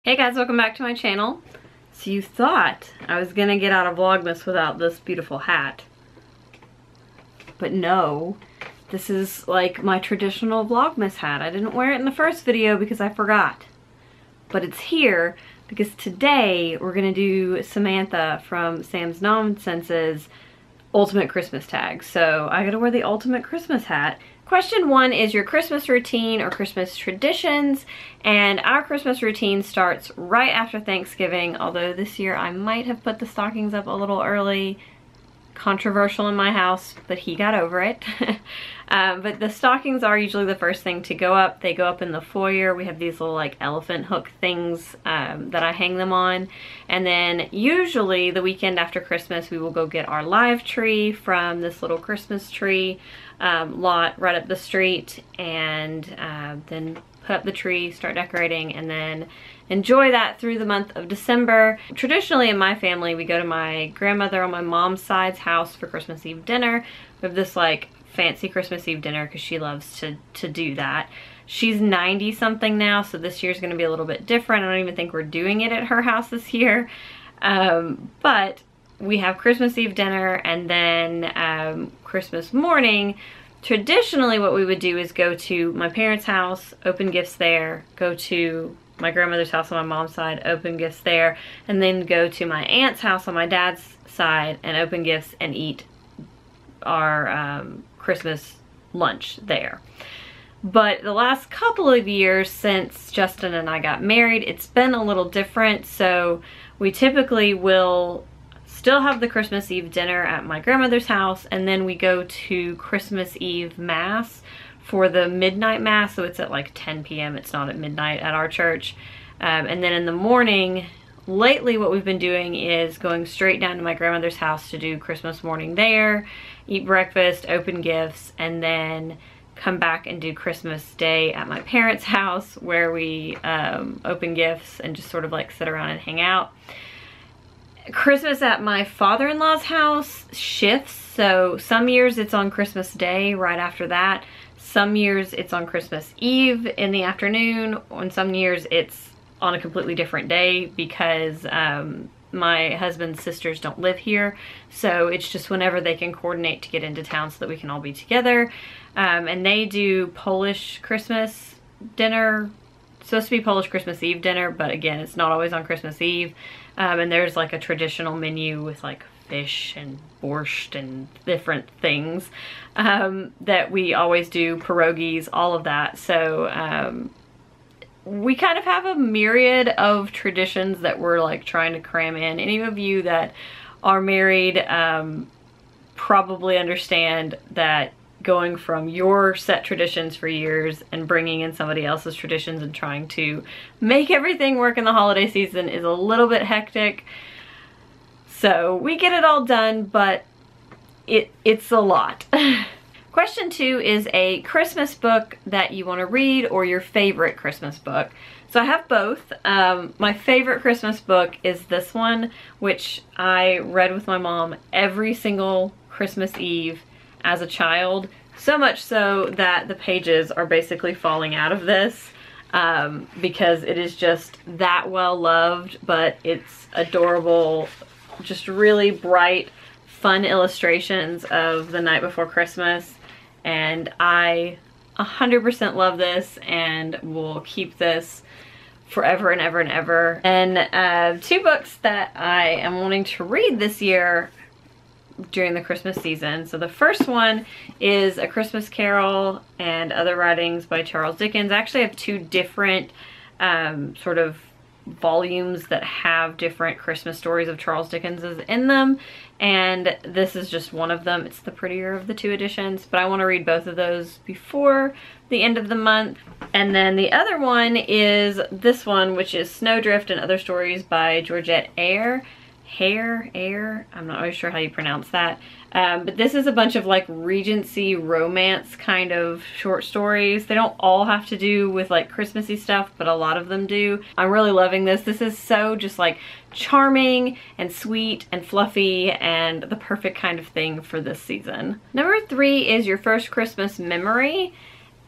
Hey guys, welcome back to my channel. So you thought I was gonna get out of Vlogmas without this beautiful hat. But no, this is like my traditional Vlogmas hat. I didn't wear it in the first video because I forgot. But it's here because today we're gonna do Samantha from Sam's Nonsense's Ultimate Christmas tag. So I gotta wear the Ultimate Christmas hat. Question 1 is your Christmas routine or Christmas traditions, and our Christmas routine starts right after Thanksgiving, although this year I might have put the stockings up a little early. Controversial in my house, but he got over it. But the stockings are usually the first thing to go up. They go up in the foyer. We have these little like elephant hook things that I hang them on. And then usually the weekend after Christmas we will go get our live tree from this little Christmas tree lot right up the street, and then put up the tree, start decorating, and then enjoy that through the month of December. Traditionally in my family, we go to my grandmother on my mom's side's house for Christmas Eve dinner. We have this like fancy Christmas Eve dinner because she loves to do that. She's 90 something now, so this year's gonna be a little bit different. I don't even think we're doing it at her house this year. But we have Christmas Eve dinner, and then Christmas morning, traditionally what we would do is go to my parents' house, open gifts there, go to my grandmother's house on my mom's side, open gifts there, and then go to my aunt's house on my dad's side and open gifts and eat our Christmas lunch there. But the last couple of years since Justin and I got married, it's been a little different. So we typically will still have the Christmas Eve dinner at my grandmother's house, and then we go to Christmas Eve Mass for the midnight Mass. So it's at like 10 p.m. It's not at midnight at our church. And then in the morning, lately what we've been doing is going straight down to my grandmother's house to do Christmas morning there, eat breakfast, open gifts, and then come back and do Christmas Day at my parents' house where we open gifts and just sort of like sit around and hang out. Christmas at my father-in-law's house shifts, so some years it's on Christmas Day right after that. Some years it's on Christmas Eve in the afternoon, and some years it's on a completely different day because my husband's sisters don't live here, so it's just whenever they can coordinate to get into town so that we can all be together. And they do Polish Christmas dinner. It's supposed to be Polish Christmas Eve dinner, but again, it's not always on Christmas Eve. And there's like a traditional menu with like fish and borscht and different things that we always do, pierogies, all of that. So we kind of have a myriad of traditions that we're like trying to cram in. Any of you that are married probably understand that going from your set traditions for years and bringing in somebody else's traditions and trying to make everything work in the holiday season is a little bit hectic. So we get it all done, but it's a lot. Question 2 is a Christmas book that you want to read or your favorite Christmas book. So I have both. My favorite Christmas book is this one, which I read with my mom every single Christmas Eve as a child, so much so that the pages are basically falling out of this because it is just that well loved, but it's adorable, just really bright, fun illustrations of the night before Christmas, and I 100% love this and will keep this forever and ever and ever. And 2 books that I am wanting to read this year during the Christmas season. So the first one is A Christmas Carol and Other Writings by Charles Dickens. I actually have 2 different sort of volumes that have different Christmas stories of Charles Dickens in them, and this is just one of them. It's the prettier of the 2 editions, but I want to read both of those before the end of the month. And then the other one is this one, which is Snowdrift and Other Stories by Georgette Eyre. I'm not really sure how you pronounce that. But this is a bunch of like Regency romance kind of short stories. They don't all have to do with like Christmassy stuff, but a lot of them do. I'm really loving this. This is so just like charming and sweet and fluffy and the perfect kind of thing for this season. Number 3 is Your First Christmas Memory.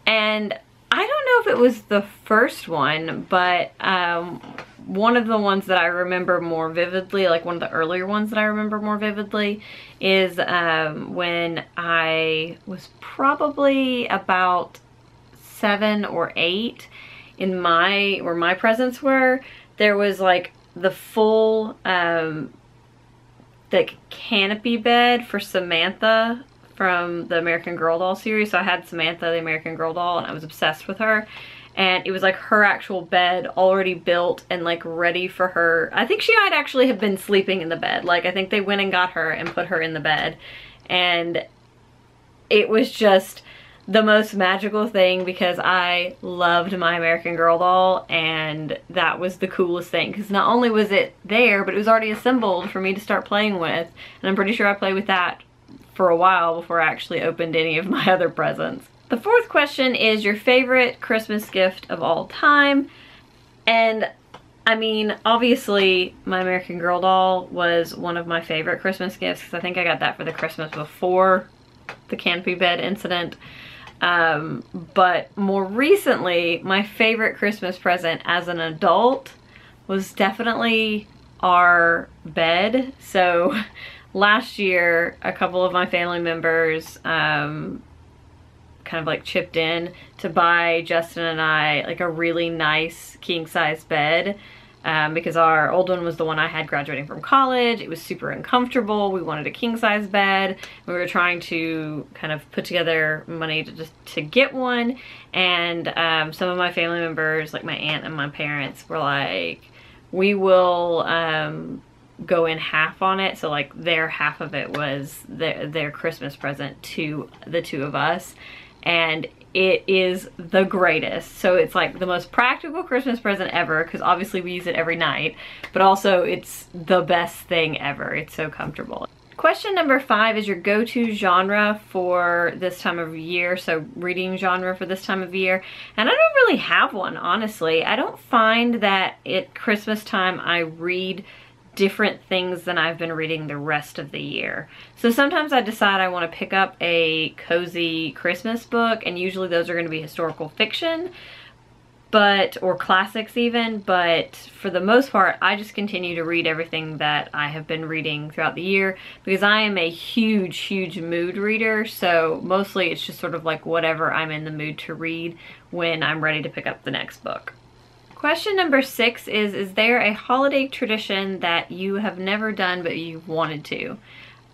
And I don't know if it was the first one, but one of the ones that I remember more vividly, like one of the earlier ones that I remember more vividly, is when I was probably about 7 or 8, in where my presents were, there was like the full like canopy bed for Samantha from the American Girl doll series. So I had Samantha, the American Girl doll, and I was obsessed with her. And it was like her actual bed already built and like ready for her. I think she might actually have been sleeping in the bed. Like I think they went and got her and put her in the bed. And it was just the most magical thing because I loved my American Girl doll, and that was the coolest thing because not only was it there, but it was already assembled for me to start playing with. And I'm pretty sure I played with that for a while before I actually opened any of my other presents. The fourth question is your favorite Christmas gift of all time. And I mean, obviously my American Girl doll was one of my favorite Christmas gifts because I think I got that for the Christmas before the canopy bed incident. But more recently, my favorite Christmas present as an adult was definitely our bed. So last year, a couple of my family members kind of like chipped in to buy Justin and I like a really nice king size bed. Because our old one was the one I had graduating from college. It was super uncomfortable. We wanted a king-size bed. We were trying to kind of put together money to get one. And some of my family members, like my aunt and my parents, were like, we will go in half on it. So like their half of it was their Christmas present to the two of us. And it is the greatest. So it's like the most practical Christmas present ever because obviously we use it every night, but also it's the best thing ever. It's so comfortable. Question number 5 is your go-to genre for this time of year, so reading genre for this time of year. And I don't really have one, honestly. I don't find that at Christmas time I read different things than I've been reading the rest of the year. So sometimes I decide I want to pick up a cozy Christmas book, and usually those are going to be historical fiction, or classics even, but for the most part I just continue to read everything that I have been reading throughout the year because I am a huge mood reader. So mostly it's just sort of like whatever I'm in the mood to read when I'm ready to pick up the next book. Question number 6 is there a holiday tradition that you have never done but you've wanted to?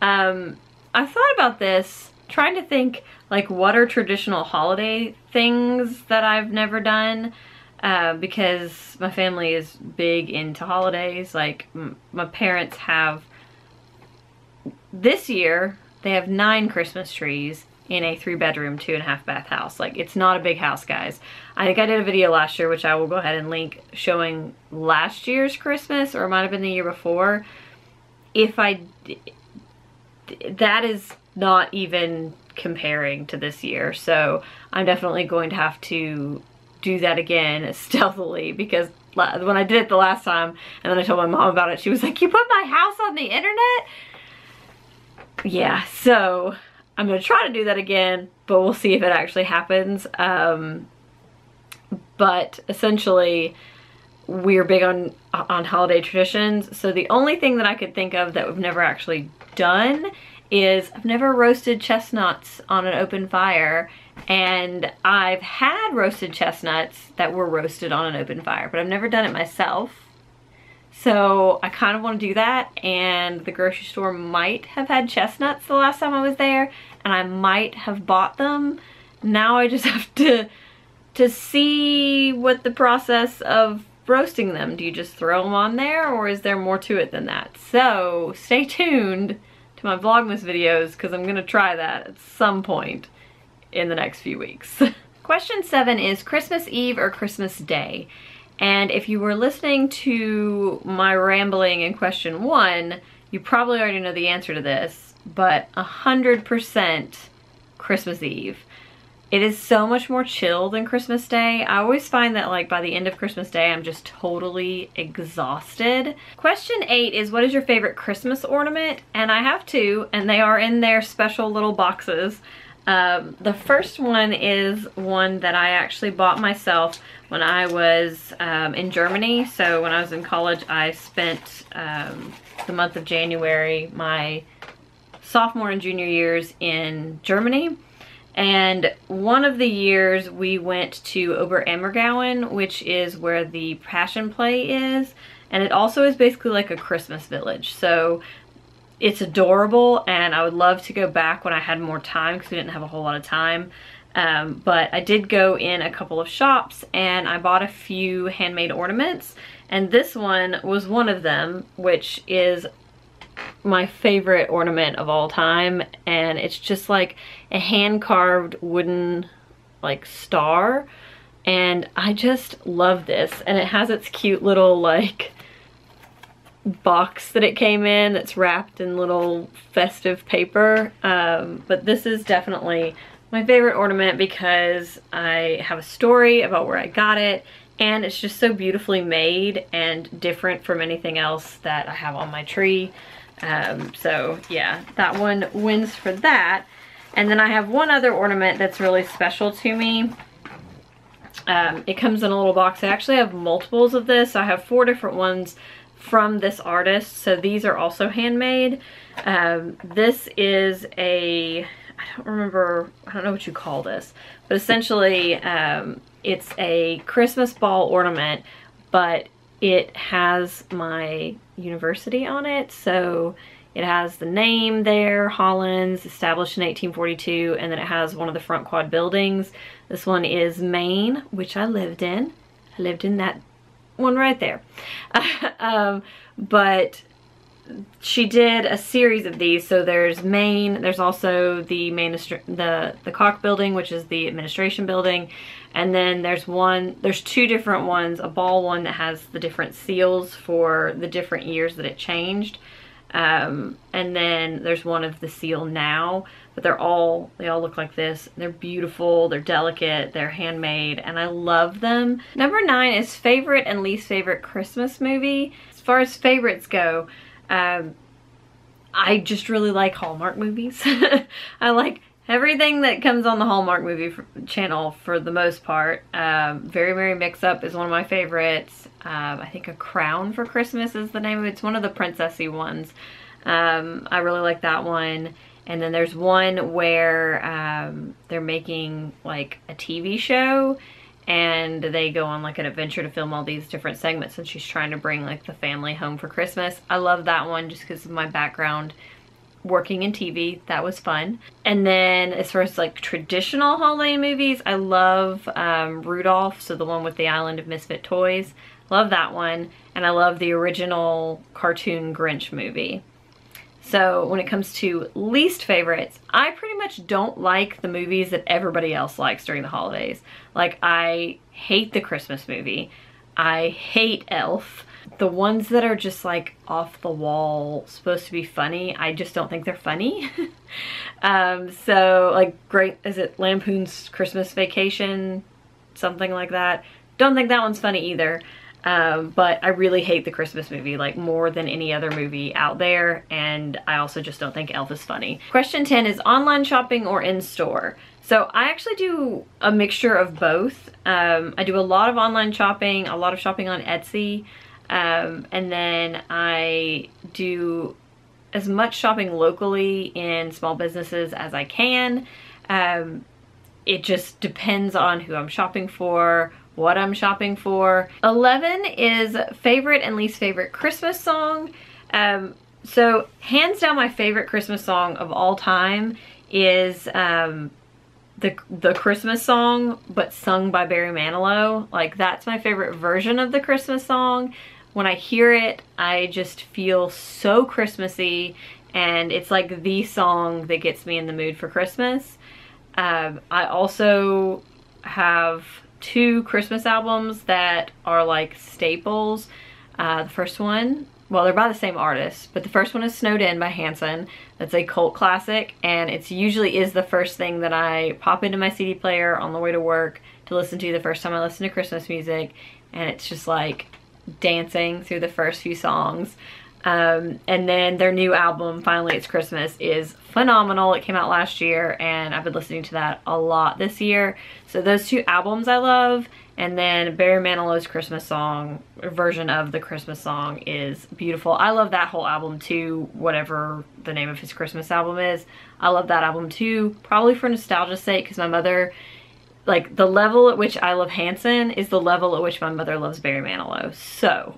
I thought about this, trying to think like what are traditional holiday things that I've never done, because my family is big into holidays. Like my parents have, this year, they have 9 Christmas trees in a 3-bedroom, 2.5 bath house. Like it's not a big house, guys. I think I did a video last year, which I will go ahead and link, showing last year's Christmas, or it might have been the year before. That is not even comparing to this year. So I'm definitely going to have to do that again stealthily, because when I did it the last time and then I told my mom about it, she was like, you put my house on the internet? Yeah, so I'm gonna try to do that again, but we'll see if it actually happens. But essentially, we're big on holiday traditions. So the only thing that I could think of that we've never actually done is I've never roasted chestnuts on an open fire. And I've had roasted chestnuts that were roasted on an open fire, but I've never done it myself. So I kind of want to do that, and the grocery store might have had chestnuts the last time I was there, and I might have bought them. Now I just have to see what the process of roasting them. Do you just throw them on there, or is there more to it than that? So stay tuned to my Vlogmas videos because I'm going to try that at some point in the next few weeks. Question 7 is Christmas Eve or Christmas Day? And if you were listening to my rambling in question 1, you probably already know the answer to this, but 100% Christmas Eve. It is so much more chill than Christmas Day. I always find that like by the end of Christmas Day, I'm just totally exhausted. Question 8 is what is your favorite Christmas ornament? And I have 2, and they are in their special little boxes. The first one is one that I actually bought myself when I was in Germany. So when I was in college, I spent the month of January, my sophomore and junior years in Germany. And one of the years we went to Oberammergauern, which is where the Passion Play is. And it also is basically like a Christmas village. So it's adorable, and I would love to go back when I had more time because we didn't have a whole lot of time. But I did go in a couple of shops and I bought a few handmade ornaments. And this one was one of them, which is my favorite ornament of all time. And it's just like a hand-carved wooden like star. And I just love this. And it has its cute little like box that it came in that's wrapped in little festive paper. But this is definitely my favorite ornament because I have a story about where I got it, and it's just so beautifully made and different from anything else that I have on my tree. So yeah, that one wins for that. And then I have one other ornament that's really special to me. It comes in a little box. I actually have multiples of this. I have 4 different ones from this artist, so these are also handmade. This is a, I don't know what you call this, but essentially it's a Christmas ball ornament, but it has my university on it. So it has the name there, Hollands, established in 1842, and then it has one of the front quad buildings. This one is Maine, which I lived in. I lived in that one right there. But she did a series of these. So there's Maine, there's also the the Koch building, which is the administration building, and then there's 2 different ones, a ball one that has the different seals for the different years that it changed, and then there's one of the seal now. But they all look like this. They're beautiful, they're delicate, they're handmade, and I love them. Number 9 is favorite and least favorite Christmas movie. As far as favorites go, I just really like Hallmark movies. I like everything that comes on the Hallmark movie channel for the most part. Very Merry Mix-Up is one of my favorites. I think A Crown for Christmas is the name of it. It's one of the princessy ones. I really like that one. And then there's one where they're making like a TV show, and they go on like an adventure to film all these different segments, and she's trying to bring like the family home for Christmas. I love that one just because of my background working in TV. That was fun. And then as far as like traditional holiday movies, I love Rudolph, so the one with the Island of Misfit Toys. Love that one. And I love the original cartoon Grinch movie. So when it comes to least favorites, I pretty much don't like the movies that everybody else likes during the holidays. Like, I hate the Christmas movie. I hate Elf. The ones that are just like off the wall, supposed to be funny, I just don't think they're funny. So like, is it Lampoon's Christmas Vacation? Something like that. Don't think that one's funny either. But I really hate the Christmas movie, like more than any other movie out there, and I also just don't think Elf is funny. Question 10 is online shopping or in-store? So I actually do a mixture of both. I do a lot of online shopping, a lot of shopping on Etsy, and then I do as much shopping locally in small businesses as I can. It just depends on who I'm shopping for, what I'm shopping for. 11 is favorite and least favorite Christmas song. So hands down, my favorite Christmas song of all time is the Christmas song, but sung by Barry Manilow. Like, that's my favorite version of the Christmas song. When I hear it, I just feel so Christmassy, and it's like the song that gets me in the mood for Christmas. I also have 2 Christmas albums that are like staples. The first one, well, they're by the same artist, but the first one is Snowed In by Hanson. That's a cult classic, and it's usually is the first thing that I pop into my CD player on the way to work to listen to the first time I listen to Christmas music, and it's just like dancing through the first few songs. And then their new album, Finally It's Christmas, is phenomenal. It came out last year and I've been listening to that a lot this year. So those two albums I love. And then Barry Manilow's Christmas song, version of the Christmas song, is beautiful. I love that whole album too, whatever the name of his Christmas album is. I love that album too, probably for nostalgia's sake, because my mother, like, the level at which I love Hanson is the level at which my mother loves Barry Manilow. So,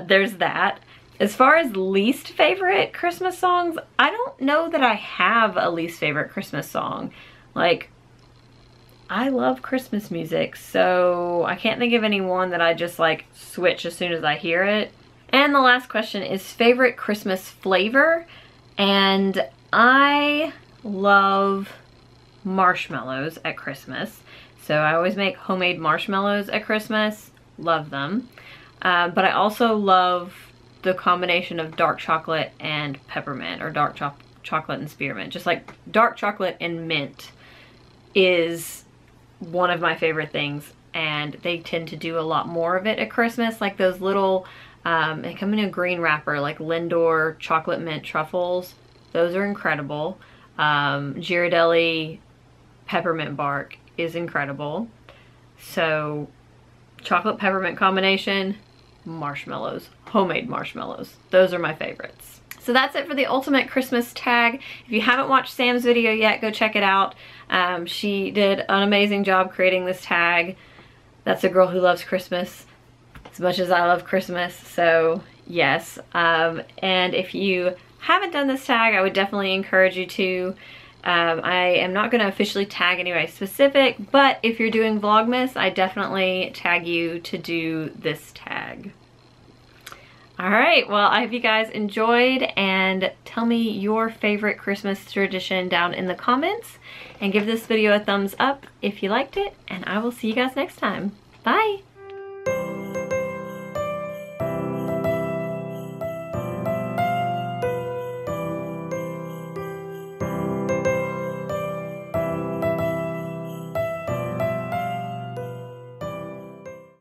there's that. As far as least favorite Christmas songs, I don't know that I have a least favorite Christmas song. Like, I love Christmas music, so I can't think of any one that I just like switch as soon as I hear it. And the last question is favorite Christmas flavor, and I love marshmallows at Christmas. So I always make homemade marshmallows at Christmas, love them. But I also love the combination of dark chocolate and peppermint, or dark chocolate and spearmint. Just like dark chocolate and mint is one of my favorite things, and they tend to do a lot more of it at Christmas. Like those little, they come in a green wrapper, like Lindor chocolate mint truffles. Those are incredible. Ghirardelli peppermint bark is incredible. So chocolate peppermint combination, marshmallows, homemade marshmallows. Those are my favorites. So that's it for the ultimate Christmas tag. If you haven't watched Sam's video yet, go check it out. She did an amazing job creating this tag. That's a girl who loves Christmas as much as I love Christmas, so yes. And if you haven't done this tag, I would definitely encourage you to. I am not going to officially tag anybody specific, but if you're doing Vlogmas, I definitely tag you to do this tag. Alright, well, I hope you guys enjoyed, and tell me your favorite Christmas tradition down in the comments, and give this video a thumbs up if you liked it, and I will see you guys next time. Bye!